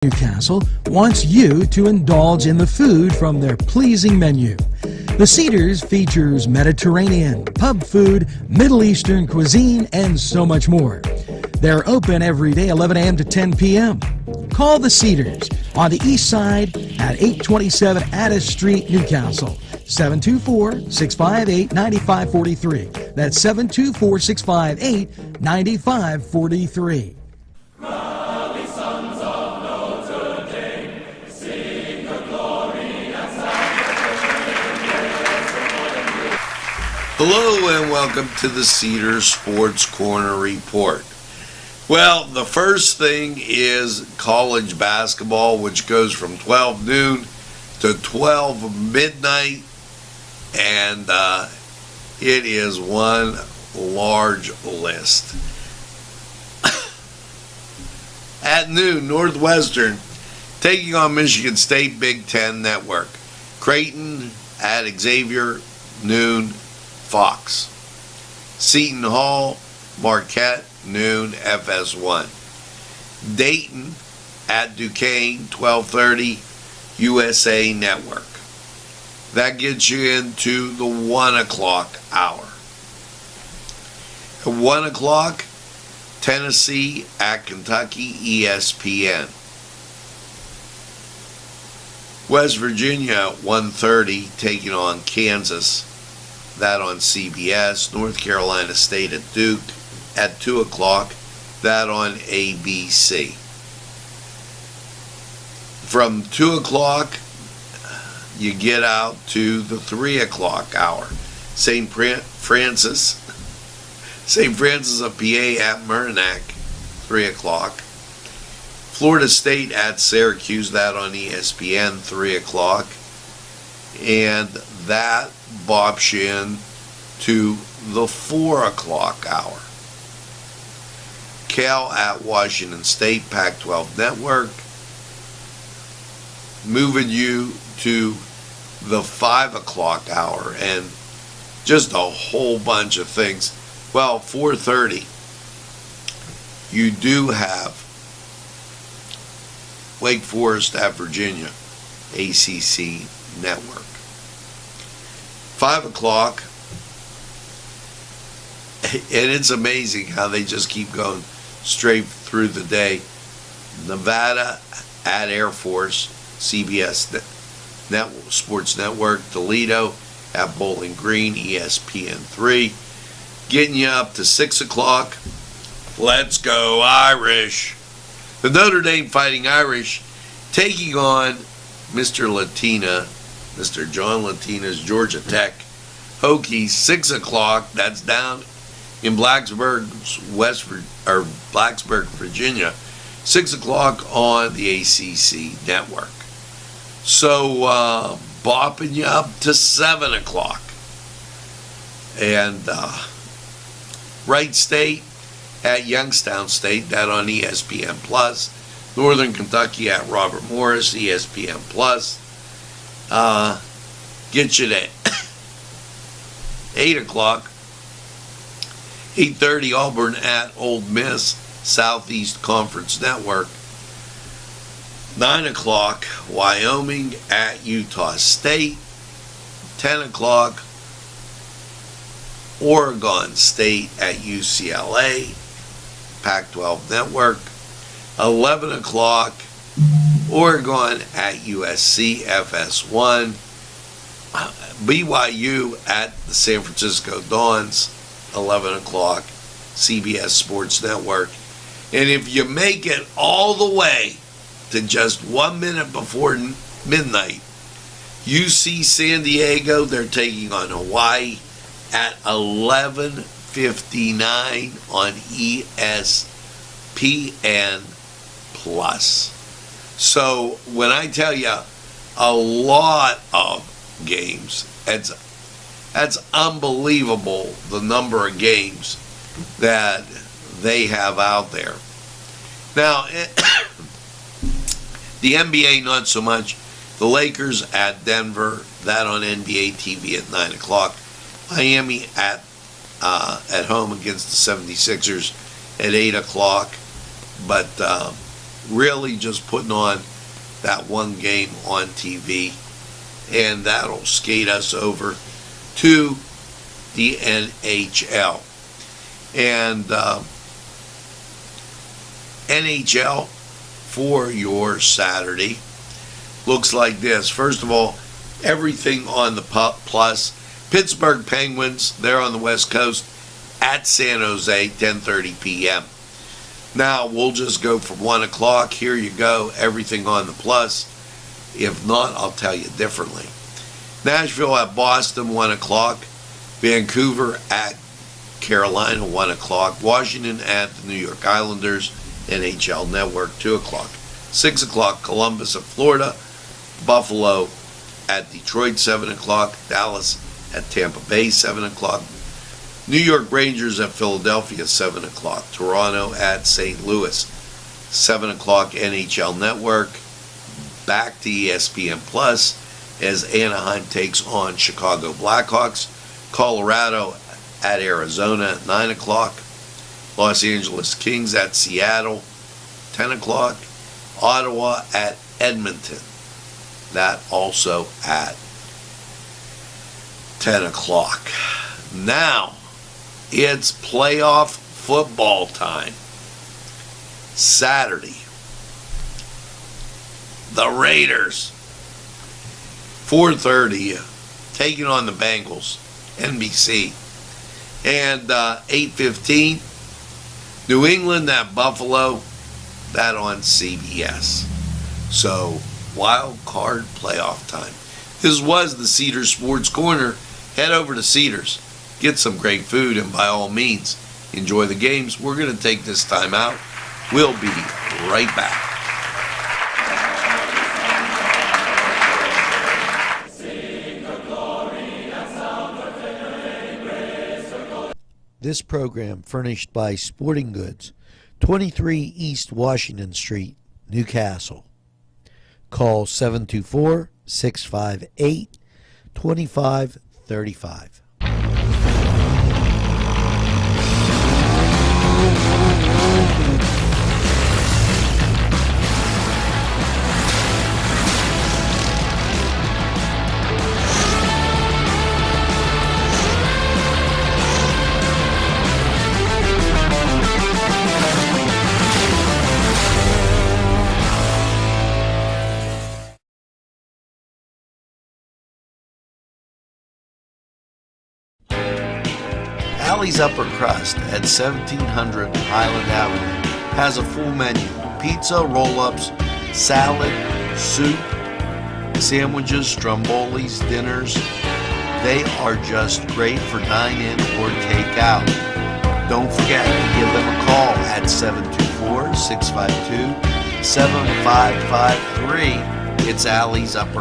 Newcastle wants you to indulge in the food from their pleasing menu. The Cedars features Mediterranean, pub food, Middle Eastern cuisine, and so much more. They're open every day 11 a.m. to 10 p.m. Call the Cedars on the east side at 827 Addis Street, Newcastle. 724-658-9543. That's 724-658-9543. Hello and welcome to the Cedars Sports Corner Report. Well, the first thing is college basketball, which goes from 12 noon to 12 midnight, and it is one large list. At noon, Northwestern taking on Michigan State, Big Ten Network. Creighton at Xavier, noon, Fox. Seton Hall, Marquette, noon, FS1. Dayton at Duquesne, 12:30, USA Network. That gets you into the 1 o'clock hour. At 1 o'clock, Tennessee at Kentucky, ESPN. West Virginia, 1:30, taking on Kansas. That on CBS. North Carolina State at Duke at 2 o'clock. That on ABC. From 2 o'clock, you get out to the 3 o'clock hour. St. Francis of PA at Merrimack, 3 o'clock. Florida State at Syracuse, that on ESPN, 3 o'clock. And that bops you in to the 4 o'clock hour. Cal at Washington State, Pac-12 Network. Moving you to the 5 o'clock hour, and just a whole bunch of things. Well, 4:30, you do have Wake Forest at Virginia, ACC Network. 5 o'clock, and it's amazing how they just keep going straight through the day. Nevada at Air Force, CBS Sports Network. Toledo at Bowling Green, ESPN3. Getting you up to 6 o'clock. Let's go Irish. The Notre Dame Fighting Irish taking on Mr. John Latina's Georgia Tech Hokies, 6 o'clock. That's down in Blacksburg, Virginia. 6 o'clock on the ACC Network. So, bopping you up to 7 o'clock. And Wright State at Youngstown State, that on ESPN Plus. Northern Kentucky at Robert Morris, ESPN Plus. Get you to 8 o'clock. 8:30, Auburn at Ole Miss, Southeast Conference Network. 9 o'clock, Wyoming at Utah State. 10 o'clock, Oregon State at UCLA, Pac-12 Network. 11 o'clock, Oregon at USC, FS1. BYU at the San Francisco Dons, 11 o'clock, CBS Sports Network. And if you make it all the way to just 1 minute before midnight, UC San Diego, they're taking on Hawaii at 11:59 on ESPN Plus. So when I tell you a lot of games, that's unbelievable, the number of games that they have out there. Now, the NBA, not so much. The Lakers at Denver, that on NBA TV at 9 o'clock. Miami at home against the 76ers at 8 o'clock. But really just putting on that one game on TV, and that'll skate us over to the NHL. And NHL for your Saturday looks like this. First of all, everything on the Plus. Pittsburgh Penguins, they're on the West Coast at San Jose, 10:30 p.m. Now, we'll just go from 1 o'clock. Here you go, everything on the Plus. If not, I'll tell you differently. Nashville at Boston, 1 o'clock. Vancouver at Carolina, 1 o'clock. Washington at the New York Islanders, NHL Network, 2 o'clock. 6 o'clock, Columbus at Florida. Buffalo at Detroit, 7 o'clock. Dallas at Tampa Bay, 7 o'clock. New York Rangers at Philadelphia, 7 o'clock. Toronto at St. Louis, 7 o'clock. NHL Network. Back to ESPN Plus as Anaheim takes on Chicago Blackhawks. Colorado at Arizona at 9 o'clock. Los Angeles Kings at Seattle, 10 o'clock. Ottawa at Edmonton, that also at 10 o'clock. Now, it's playoff football time. Saturday, the Raiders, 4:30, taking on the Bengals, NBC. And 8:15, New England at Buffalo, that on CBS. So, wild card playoff time. This was the Cedars Sports Corner. Head over to Cedars, get some great food, and by all means, enjoy the games. We're going to take this time out. We'll be right back. This program furnished by Sporting Goods, 23 East Washington Street, Newcastle. Call 724-658-2535. Alley's Upper Crust at 1700 Highland Avenue has a full menu: pizza, roll-ups, salad, soup, sandwiches, strombolis, dinners. They are just great for dine-in or take-out. Don't forget to give them a call at 724-652-7553. It's Alley's Upper